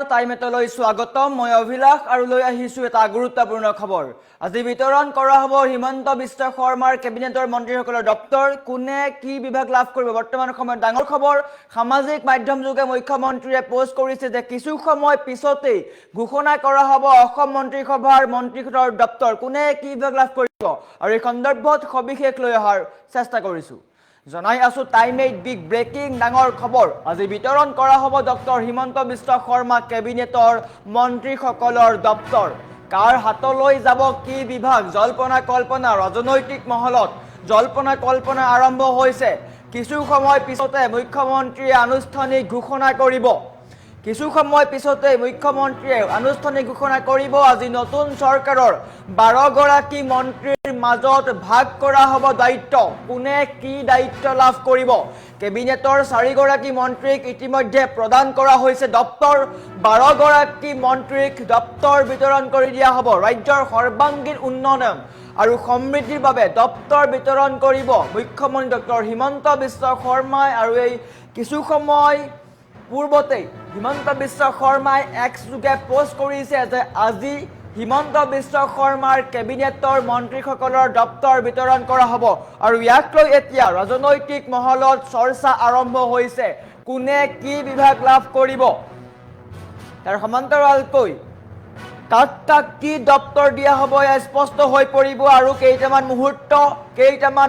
টাইমেটলৈ স্বাগতম মই অভিলাষ আৰু লৈ আহিছো এটা গুৰুত্বপূৰ্ণ খবৰ আজি বিতৰণ কৰা হ'ব হিমন্ত বিশ্ব শৰ্মাৰ কেবিনেটৰ মন্ত্ৰীসকলৰ দপ্তৰ কোনে কি বিভাগ লাভ কৰিব বৰ্তমান সময়ত ডাঙৰ খবৰ সামাজিক মাধ্যম যোগে মুখ্যমন্ত্ৰীয়ে পোষ্ট কৰিছে যে কিছু সময় পিছতেই ঘোষণা কৰা হ'ব অসম মন্ত্ৰীসভাৰ মন্ত্ৰীসকলৰ দপ্তৰ কোনে কি বিভাগ লাভ কৰিব আৰু এই সন্দৰ্ভত সবিশেষ লৈ অহাৰ চেষ্টা কৰিছো জনাই আছো টাইম 8 বিগ ব্ৰেকিং ডাঙৰ খবৰ আজি বিতৰণ কৰা হ'ব ডক্টৰ হিমন্ত বিশ্ব শৰ্মা কেবিনেটৰ মন্ত্ৰীসকলৰ দপ্তৰ কাৰ হাতলৈ যাব কি বিভাগ জল্পনা কল্পনা ৰাজনৈতিক মহলত জল্পনা কল্পনা আৰম্ভ হৈছে কিছু সময় পিছতে মুখ্যমন্ত্ৰীয়ে আনুষ্ঠানিক ঘোষণা কৰিব কিছু সময় পিছতে মুখ্যমন্ত্ৰীয়ে আনুষ্ঠানিক ঘোষণা কৰিব আজি নতুন চৰকাৰৰ 12 গৰাকী মন্ত্ৰীৰ মাজত ভাগ কৰা হ'ব দায়িত্ব কোনে কি দায়িত্ব লাভ কৰিব কেবিনেটৰ 4 গৰাকী মন্ত্ৰীক ইতিমধ্যে প্ৰদান কৰা হৈছে দপ্তৰ 12 গৰাকী মন্ত্ৰীক দপ্তৰ বিতৰণ কৰি দিয়া হ'ব ৰাজ্যৰ সৰ্বাংগীন উন্নয়ন আৰু সমৃদ্ধিৰ বাবে দপ্তৰ বিতৰণ কৰিব মুখ্যমন্ত্ৰী ডক্টৰ হিমন্ত বিশ্ব শৰ্মাই আৰু এই কিছু সময় পূৰ্বতে হিমন্ত বিশ্ব শৰ্মাই এক্স যোগে পোষ্ট কৰিছে যে আজি হিমন্ত বিশ্ব শৰ্মাৰ কেবিনেটৰ মন্ত্ৰীসকলৰ দপ্তৰ বিতৰণ কৰা হ'ব আৰু ইয়াক লৈ এতিয়া ৰাজনৈতিক মহলত চৰ্চা আৰম্ভ হৈছে কোনে কি বিভাগ লাভ কৰিব তাৰ সমান্তৰালকৈ কাক কি দপ্তৰ দিয়া হ'ব স্পষ্ট হৈ পৰিব আৰু কেইটামান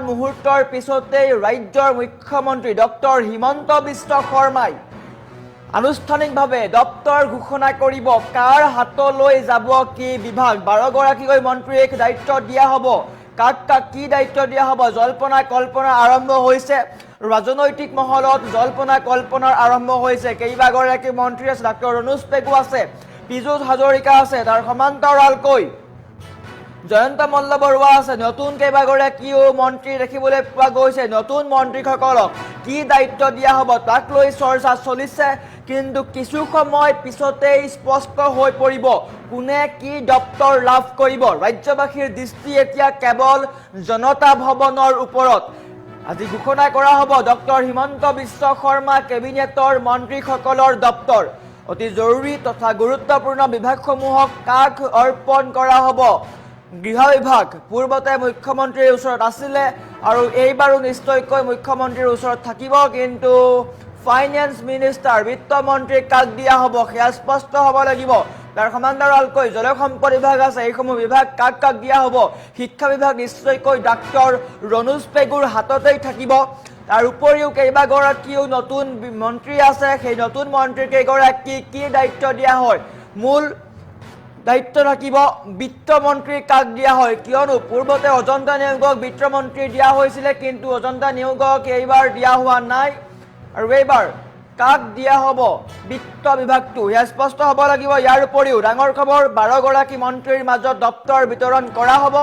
মুহূৰ্তৰ পিছতেই ৰাজ্যৰ মুখ্যমন্ত্ৰী ডক্টৰ হিমন্ত বিশ্ব শৰ্মাই আনুষ্ঠানিকভাৱে দপ্তৰ ঘোষণা কৰিব কাৰ হাতলৈ যাব কি বিভাগ 12 গৰাকীকৈ মন্ত্ৰীক দায়িত্ব দিয়া হ'ব কাক কি দায়িত্ব দিয়া হ'ব জল্পনা কল্পনা আৰম্ভ হৈছে ৰাজনৈতিক মহলত জল্পনা কল্পনাৰ আৰম্ভ হৈছে কেইবাগৰাকী মন্ত্ৰী আছে ডক্টৰ ৰণোজ পেগু আছে পীযুষ হাজৰিকা আছে তাৰ সমান্তৰালকৈ জয়ন্ত মল্ল বৰুৱা আছে নতুন কেইবাগৰাকীও মন্ত্ৰী দেখিবলৈ পোৱা গৈছে নতুন মন্ত্ৰীসকলক কি দায়িত্ব দিয়া হ'ব তাক লৈ চৰ্চা চলিছে কিন্তু কিছু সময় পিছতেই স্পষ্ট হৈ পৰিব কোনে কি দপ্তৰ লাভ কৰিব ৰাজ্যবাসীৰ দৃষ্টি এতিয়া কেৱল জনতা ভৱনৰ ওপৰত আজি ঘোষণা কৰা হ'ব ডক্টৰ হিমন্ত বিশ্ব শৰ্মা কেবিনেটৰ মন্ত্ৰীসকলৰ দপ্তৰ অতি জৰুৰী তথা গুৰুত্বপূৰ্ণ বিভাগসমূহক কাক অৰ্পণ কৰা হ'ব গৃহ বিভাগ পূৰ্বতে মুখ্যমন্ত্ৰীৰ ওচৰত আছিলে আৰু এইবাৰো নিশ্চয়কৈ মুখ্যমন্ত্ৰীৰ ওচৰত থাকিব কিন্তু ফাইনেন্স মিনিষ্টাৰ বিত্তমন্ত্ৰীক কাক দিয়া হ'ব সেয়া স্পষ্ট হ'ব লাগিব তাৰ সমান্তৰালকৈ জলসম্পদ বিভাগ আছে এইসমূহ বিভাগ কাক দিয়া হ'ব শিক্ষা বিভাগ নিশ্চয়কৈ ডক্টৰ ৰণোজ পেগুৰ হাততেই থাকিব তাৰ উপৰিও কেইবাগৰাকীও নতুন মন্ত্ৰী আছে সেই নতুন মন্ত্ৰী কেইগৰাকী কি দায়িত্ব দিয়া হয় মূল দায়িত্ব থাকিব বিত্তমন্ত্ৰী কাক দিয়া হয় কিয়নো পূৰ্বতে অজন্তা নিয়োগক বিত্তমন্ত্ৰী দিয়া হৈছিলে কিন্তু অজন্তা নিয়োগক এইবাৰ দিয়া হোৱা নাই আৰু এইবাৰ কাক দিয়া হ'ব বিত্ত বিভাগটো ইয়া স্পষ্ট হ'ব লাগিব ইয়াৰ উপৰিও ডাঙৰ খবৰ 12 গৰাকী মন্ত্ৰীৰ মাজত দপ্তৰ বিতৰণ কৰা হ'ব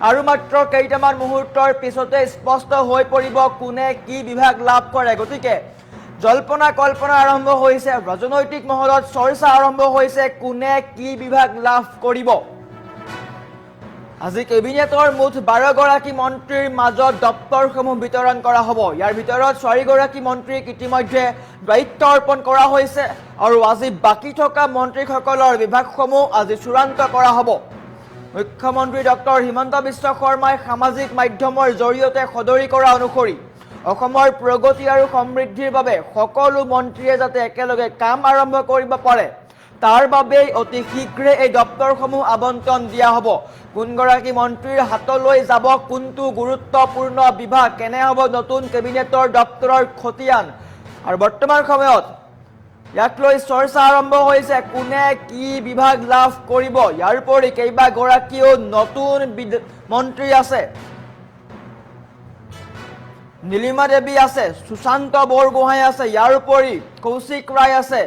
আৰু মাত্ৰ কেইটামান মুহূৰ্তৰ পিছতে স্পষ্ট হৈ পৰিব কোনে কি বিভাগ লাভ কৰে গতিকে জল্পনা কল্পনা আৰম্ভ হৈছে ৰাজনৈতিক মহলত চৰ্চা আৰম্ভ হৈছে কোনে কি বিভাগ লাভ কৰিব আজি কেবিনেটৰ মুঠ 12 গৰাকী মন্ত্ৰীৰ মাজত দপ্তৰসমূহ বিতৰণ কৰা হ'ব ইয়াৰ ভিতৰত 4 গৰাকী মন্ত্ৰীক ইতিমধ্যে দায়িত্ব অৰ্পণ কৰা হৈছে আৰু আজি বাকী থকা মন্ত্ৰীসকলৰ বিভাগসমূহ আজি চূড়ান্ত কৰা হ'ব মুখ্যমন্ত্ৰী ডক্টৰ হিমন্ত বিশ্ব শৰ্মাই সামাজিক মাধ্যমৰ জৰিয়তে সদৰি কৰা অনুসৰি অসমৰ প্ৰগতি আৰু সমৃদ্ধিৰ বাবে সকলো মন্ত্ৰীয়ে যাতে একেলগে কাম আৰম্ভ কৰিব পাৰে তাৰ বাবে অতি শীঘ্ৰে এই দপ্তৰসমূহ আবণ্টন দিয়া হ'ব কোনগৰাকী মন্ত্ৰীৰ হাতলৈ যাব কোনটো গুৰুত্বপূৰ্ণ বিভাগ কেনে হ'ব নতুন কেবিনেটৰ দপ্তৰৰ খতিয়ান আৰু বৰ্তমান সময়ত ইয়াক লৈ চৰ্চা আৰম্ভ হৈছে কোনে কি বিভাগ লাভ কৰিব ইয়াৰ উপৰি কেইবাগৰাকীও নতুন মন্ত্ৰী আছে নীলিমা দেৱী আছে সুশান্ত বৰগোহাঁই আছে ইয়াৰ উপৰি কৌশিক ৰায় আছে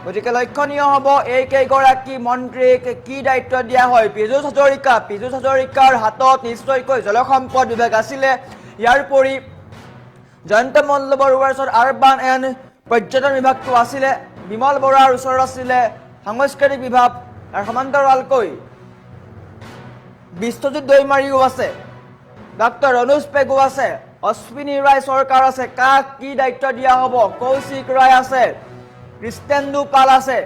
গতিকে লক্ষণীয় হ'ব এই কেইগৰাকী মন্ত্ৰীক কি দায়িত্ব দিয়া হয় পীযুষ হাজৰিকাৰ হাতত নিশ্চয়কৈ জলসম্পদ বিভাগ আছিলে ইয়াৰ উপৰি জয়ন্ত মল্ল বৰুৱাৰ ওচৰত আৰবান এণ্ড পৰ্যটন বিভাগটো আছিলে বিমল বৰাৰ ওচৰত আছিলে সাংস্কৃতিক বিভাগ আৰু সমান্তৰালকৈ বিশ্বজিৎ দৈমাৰীও আছে ডক্টৰ ৰণোজ পেগু আছে অশ্বিনী ৰায় চৰকাৰ আছে কাক কি দায়িত্ব দিয়া হ'ব কৌশিক ৰায় আছে কৃষ্ণেন্দু পাল আছে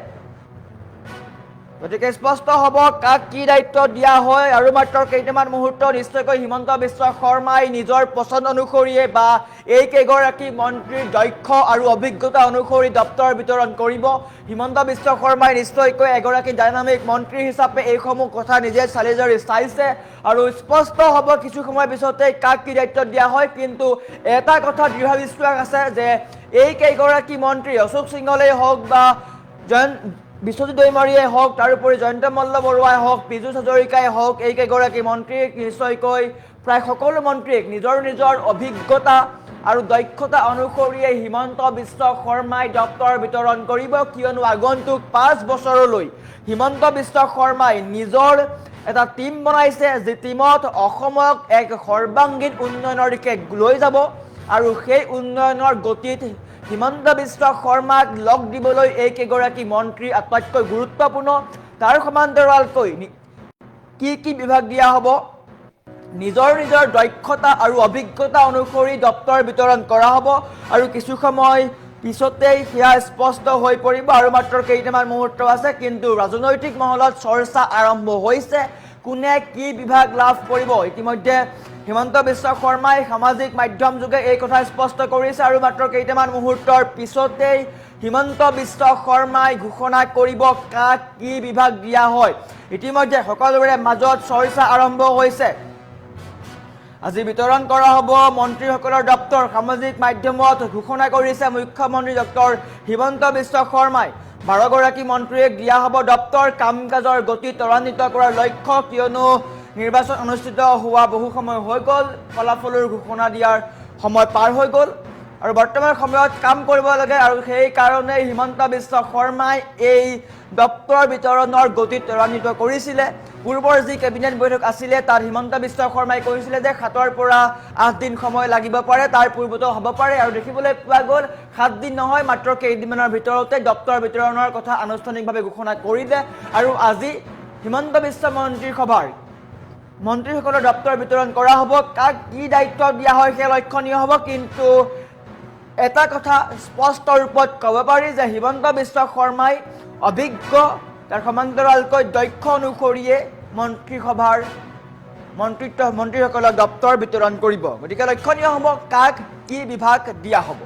গতিকে স্পষ্ট হ'ব কাক কি দায়িত্ব দিয়া হয় আৰু মাত্ৰ কেইটামান মুহূৰ্ত নিশ্চয়কৈ হিমন্ত বিশ্ব শৰ্মাই নিজৰ পচন্দ অনুসৰিয়ে বা এই কেইগৰাকী মন্ত্ৰীৰ দক্ষ আৰু অভিজ্ঞতা অনুসৰি দপ্তৰ বিতৰণ কৰিব। হিমন্ত বিশ্ব শৰ্মাই নিশ্চয়কৈ এগৰাকী ডাইনামিক মন্ত্ৰী হিচাপে এইসমূহ কথা নিজে চালি জাৰি চাইছে আৰু স্পষ্ট হ'ব কিছু সময় পিছতে কাক কি দায়িত্ব দিয়া হয়। কিন্তু এটা কথা দৃঢ় বিশ্বাস আছে যে এই কেইগৰাকী মন্ত্ৰী অশোক সিংহলেই হওক বা বিশ্বজিৎ দৈমাৰীয়ে হওক, তাৰোপৰি জয়ন্ত মল্লবৰুৱাই হওক, পীযুষ হাজৰিকাই হওক, এই কেইগৰাকী মন্ত্ৰীক নিশ্চয়কৈ প্ৰায় সকলো মন্ত্ৰীক নিজৰ নিজৰ অভিজ্ঞতা আৰু দক্ষতা অনুসৰিয়ে হিমন্ত বিশ্ব শৰ্মাই দপ্তৰ বিতৰণ কৰিব। কিয়নো আগন্তুক 5 বছৰলৈ হিমন্ত বিশ্ব শৰ্মাই নিজৰ এটা টিম বনাইছে, যি টিমত অসমক এক সৰ্বাংগীন উন্নয়নৰ দিশে লৈ যাব আৰু সেই উন্নয়নৰ গতিত হিমন্ত বিশ্ব শৰ্মাক লগ দিবলৈ এই কেইগৰাকী মন্ত্ৰী আটাইতকৈ গুৰুত্বপূৰ্ণ। তাৰ সমান্তৰালকৈ কি বিভাগ দিয়া হ'ব, নিজৰ নিজৰ দক্ষতা আৰু অভিজ্ঞতা অনুসৰি দপ্তৰ বিতৰণ কৰা হ'ব আৰু কিছু সময় পিছতেই সেয়া স্পষ্ট হৈ পৰিব আৰু মাত্ৰ কেইটামান মুহূৰ্ত আছে। কিন্তু ৰাজনৈতিক মহলত চৰ্চা আৰম্ভ হৈছে কোনে কি বিভাগ লাভ কৰিব। ইতিমধ্যে হিমন্ত বিশ্ব শৰ্মাই সামাজিক মাধ্যম যোগে এই কথা স্পষ্ট কৰিছে আৰু মাত্ৰ কেইটামান মুহূৰ্তৰ পিছতেই হিমন্ত বিশ্ব শৰ্মাই ঘোষণা কৰিব কাক কি বিভাগ দিয়া হয়। ইতিমধ্যে সকলোৰে মাজত চৰ্চা আৰম্ভ হৈছে। আজি বিতৰণ কৰা হ'ব মন্ত্ৰীসকলৰ দপ্তৰ। সামাজিক মাধ্যমত ঘোষণা কৰিছে মুখ্যমন্ত্ৰী ডক্টৰ হিমন্ত বিশ্ব শৰ্মাই 12গৰাকী মন্ত্ৰীক দিয়া হ'ব দপ্তৰ। কাম কাজৰ গতি ত্বৰান্বিত কৰাৰ লক্ষ্য, কিয়নো নিৰ্বাচন অনুষ্ঠিত হোৱা বহু সময় হৈ গ'ল, ফলাফলৰ ঘোষণা দিয়াৰ সময় পাৰ হৈ গ'ল আৰু বৰ্তমান সময়ত কাম কৰিব লাগে আৰু সেইকাৰণে হিমন্ত বিশ্ব শৰ্মাই এই দপ্তৰ বিতৰণৰ গতি ত্বৰান্বিত কৰিছিলে। পূৰ্বৰ যি কেবিনেট বৈঠক আছিলে তাত হিমন্ত বিশ্ব শৰ্মাই কৈছিলে যে 7ৰ পৰা 8 দিন সময় লাগিব পাৰে, তাৰ পূৰ্বতো হ'ব পাৰে আৰু দেখিবলৈ পোৱা গ'ল 7 দিন নহয় মাত্ৰ কেইদিনমানৰ ভিতৰতে দপ্তৰ বিতৰণৰ কথা আনুষ্ঠানিকভাৱে ঘোষণা কৰিলে আৰু আজি হিমন্ত বিশ্ব মন্ত্ৰীসকলৰ দপ্তৰ বিতৰণ কৰা হ'ব। কাক কি দায়িত্ব দিয়া হয় সেয়া লক্ষণীয় হ'ব। কিন্তু এটা কথা স্পষ্ট ৰূপত ক'ব পাৰি যে হিমন্ত বিশ্ব শৰ্মাই অভিজ্ঞ, তাৰ সমান্তৰালকৈ দক্ষ অনুসৰিয়ে মন্ত্ৰীসকলক দপ্তৰ বিতৰণ কৰিব। গতিকে লক্ষণীয় হ'ব কাক কি বিভাগ দিয়া হ'ব।